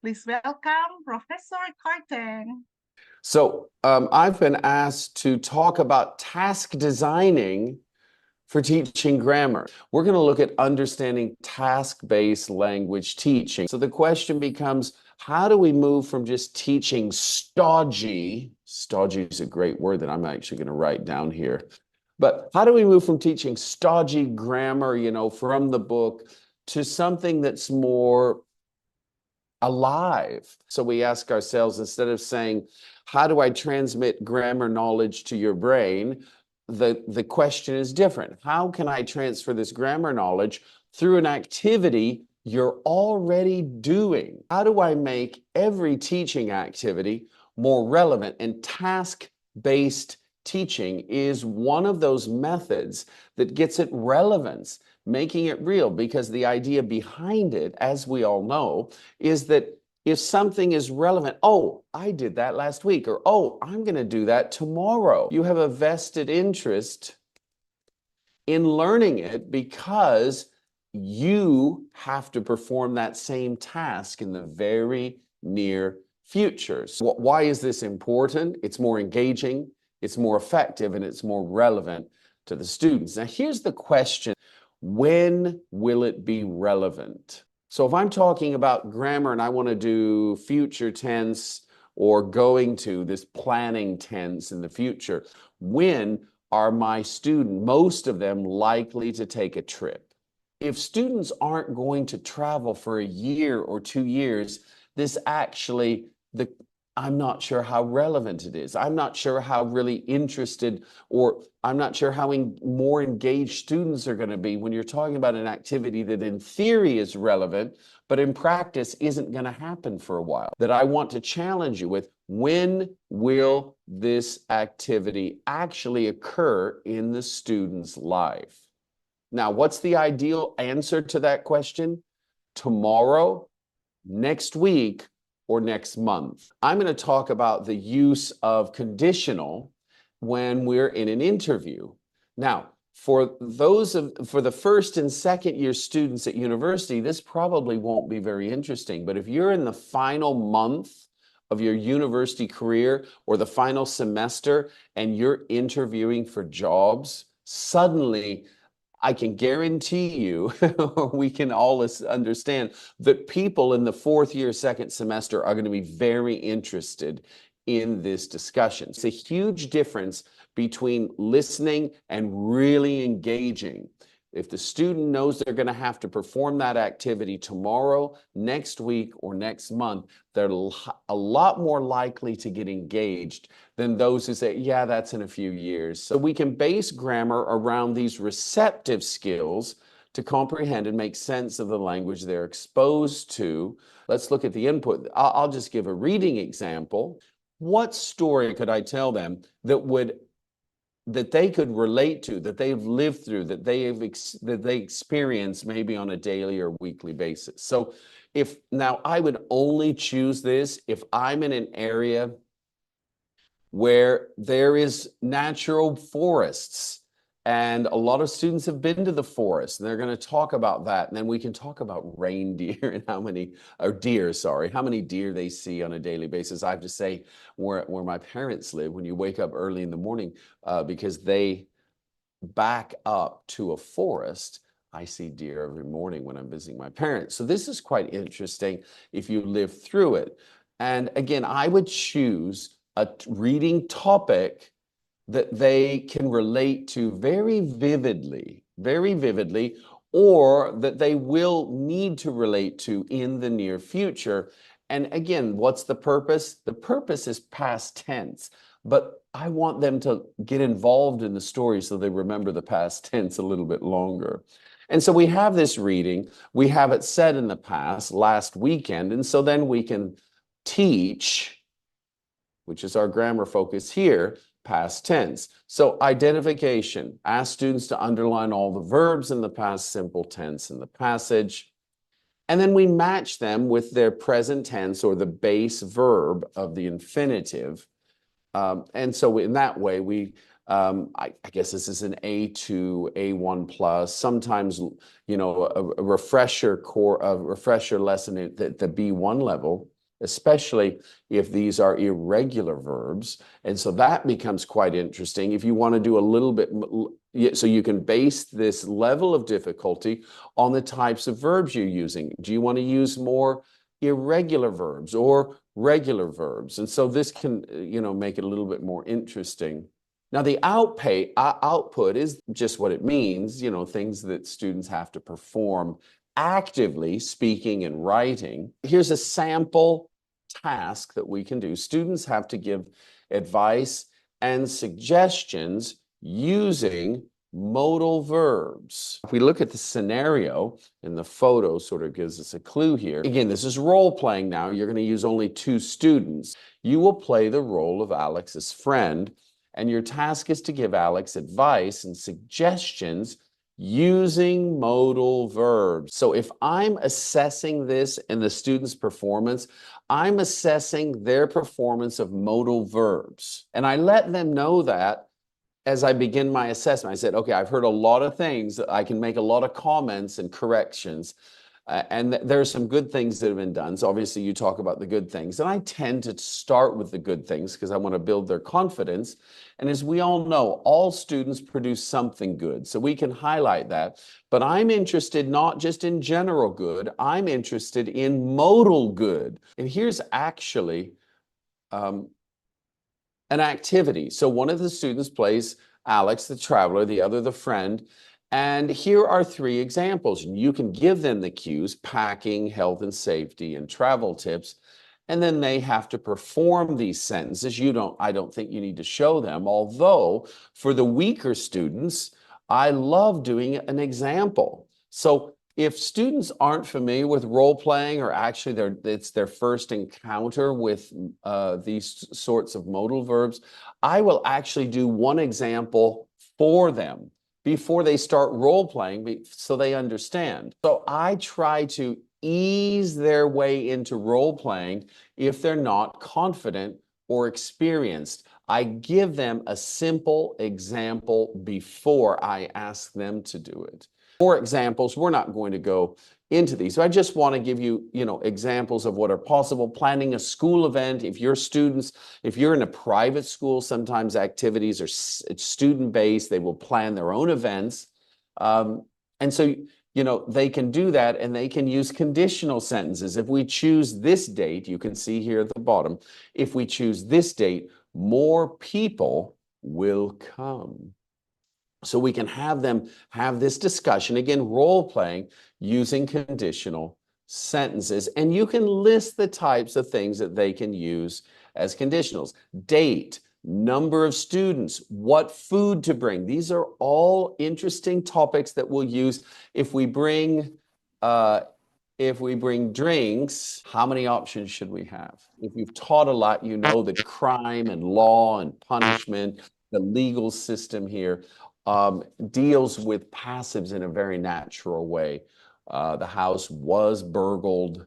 Please welcome Professor Carten. So I've been asked to talk about task designing for teaching grammar. We're going to look at understanding task-based language teaching. So the question becomes, how do we move from just teaching stodgy is a great word that I'm actually going to write down here, but how do we move from teaching stodgy grammar, from the book, to something that's more alive? So we ask ourselves, instead of saying, how do I transmit grammar knowledge to your brain? The question is different. How can I transfer this grammar knowledge through an activity you're already doing? How do I make every teaching activity more relevant? And task-based teaching is one of those methods that gets it relevance, making it real, because the idea behind it, as we all know, is that if something is relevant, oh, I did that last week, or oh, I'm going to do that tomorrow. You have a vested interest in learning it because you have to perform that same task in the very near future. So why is this important? It's more engaging, it's more effective, and it's more relevant to the students. Now, here's the question: when will it be relevant? So if I'm talking about grammar and I want to do future tense or going to this planning tense in the future, when are my students, most of them, likely to take a trip? If students aren't going to travel for a year or 2 years, this actually, I'm not sure how relevant it is. I'm not sure how really interested, or I'm not sure how more engaged students are going to be when you're talking about an activity that in theory is relevant, but in practice isn't going to happen for a while. That I want to challenge you with: when will this activity actually occur in the student's life? Now, what's the ideal answer to that question? Tomorrow, next week, or next month. I'm going to talk about the use of conditional when we're in an interview. Now, for the first and second year students at university, this probably won't be very interesting. But if you're in the final month of your university career or the final semester and you're interviewing for jobs, suddenly I can guarantee you, we can all understand that people in the fourth year, second semester are going to be very interested in this discussion. It's a huge difference between listening and really engaging. If the student knows they're going to have to perform that activity tomorrow, next week, or next month, they're a lot more likely to get engaged than those who say, yeah, that's in a few years. So we can base grammar around these receptive skills to comprehend and make sense of the language they're exposed to. Let's look at the input. I'll just give a reading example. What story could I tell them that they could relate to, that they've lived through, that they experience maybe on a daily or weekly basis? So now I would only choose this if I'm in an area where there is natural forests, and a lot of students have been to the forest, and they're going to talk about that. And then we can talk about reindeer and how many deer they see on a daily basis. I have to say, where my parents live, when you wake up early in the morning, because they back up to a forest, I see deer every morning when I'm visiting my parents. So this is quite interesting if you live through it. And again, I would choose a reading topic that they can relate to very vividly, or that they will need to relate to in the near future. And again, what's the purpose? The purpose is past tense, but I want them to get involved in the story so they remember the past tense a little bit longer. And so we have this reading, we have it said in the past, last weekend, and so then we can teach, which is our grammar focus here, past tense. So identification, ask students to underline all the verbs in the past simple tense in the passage. And then we match them with their present tense or the base verb of the infinitive. And so in that way, we I guess this is an A2, A1 plus, sometimes, a refresher lesson at the B1 level, especially if these are irregular verbs. And so that becomes quite interesting if you want to do a little bit, so you can base this level of difficulty on the types of verbs you're using. Do you want to use more irregular verbs or regular verbs? And so this can, make it a little bit more interesting. Now, the output is just what it means, things that students have to perform actively, speaking and writing. Here's a sample task that we can do. Students have to give advice and suggestions using modal verbs. If we look at the scenario, and the photo sort of gives us a clue here. Again, this is role playing now. You're going to use only 2 students. You will play the role of Alex's friend, and your task is to give Alex advice and suggestions using modal verbs. So if I'm assessing this in the student's performance, I'm assessing their performance of modal verbs. And I let them know that as I begin my assessment. I said, okay, I've heard a lot of things. I can make a lot of comments and corrections. And there are some good things that have been done. So obviously you talk about the good things. And I tend to start with the good things because I want to build their confidence. And as we all know, all students produce something good. So we can highlight that. But I'm interested not just in general good, I'm interested in modal good. And here's actually an activity. So one of the students plays Alex, the traveler, the other, the friend. And here are 3 examples. And you can give them the cues: packing, health and safety, and travel tips. And then they have to perform these sentences. I don't think you need to show them. Although for the weaker students, I love doing an example. So if students aren't familiar with role playing, or actually it's their first encounter with these sorts of modal verbs, I will actually do one example for them before they start role playing, so they understand. So I try to ease their way into role playing if they're not confident or experienced. I give them a simple example before I ask them to do it. For examples, we're not going to go into these. So I just want to give you, examples of what are possible. Planning a school event. If you're in a private school, sometimes activities are student-based. They will plan their own events. And so, they can do that, and they can use conditional sentences. If we choose this date, you can see here at the bottom, if we choose this date, more people will come. So we can have them have this discussion, again, role playing, using conditional sentences. And you can list the types of things that they can use as conditionals: date, number of students, what food to bring. These are all interesting topics that we'll use. If we bring drinks, how many options should we have? If you've taught a lot, you know that crime and law and punishment, the legal system here, deals with passives in a very natural way. The house was burgled,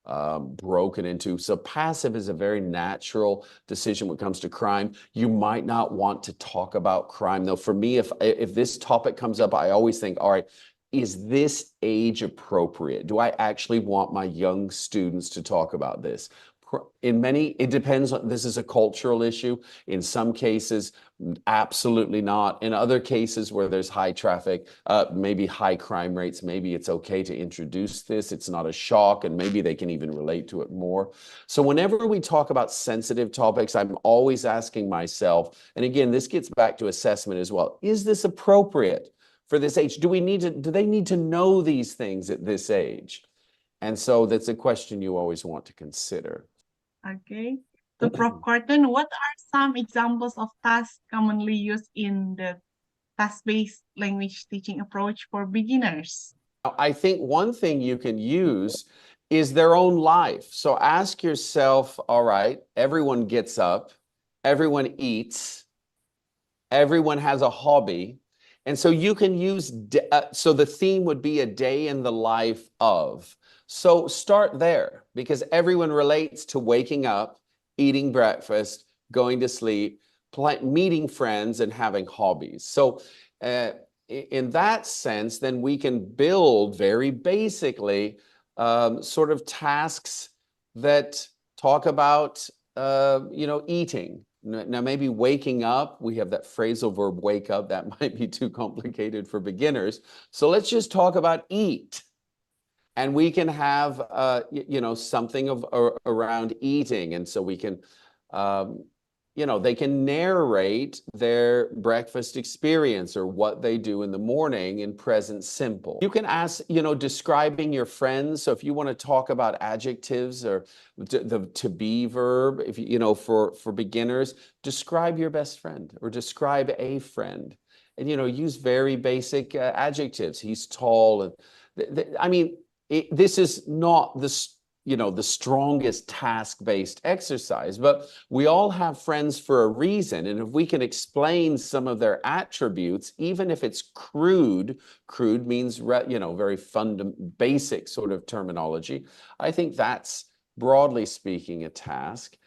broken into. So passive is a very natural decision when it comes to crime. You might not want to talk about crime, though. For me, if this topic comes up, I always think, all right, is this age appropriate? Do I actually want my young students to talk about this? It depends on, this is a cultural issue. In some cases, absolutely not. In other cases where there's high traffic, maybe high crime rates, maybe it's okay to introduce this. It's not a shock, and maybe they can even relate to it more. So whenever we talk about sensitive topics, I'm always asking myself, and again, this gets back to assessment as well, is this appropriate for this age? Do they need to know these things at this age? And so that's a question you always want to consider. Okay. So, Prof. Carton, what are some examples of tasks commonly used in the task-based language teaching approach for beginners? I think one thing you can use is their own life. So ask yourself, all right, everyone gets up, everyone eats, everyone has a hobby. And so you can use, so the theme would be a day in the life of. So start there, because everyone relates to waking up, eating breakfast, going to sleep, meeting friends and having hobbies. So in that sense, then we can build very basically sort of tasks that talk about, eating. Now, maybe waking up, we have that phrasal verb wake up, that might be too complicated for beginners. So let's just talk about eat. And we can have, something around eating. And so we can, they can narrate their breakfast experience or what they do in the morning in present simple. You can ask, describing your friends. So if you want to talk about adjectives or the to be verb, if for beginners, describe your best friend or describe a friend, and use very basic adjectives. He's tall, and I mean, this is not the strongest task-based exercise, but we all have friends for a reason. And if we can explain some of their attributes, even if it's crude means, very basic sort of terminology, I think that's, broadly speaking, a task.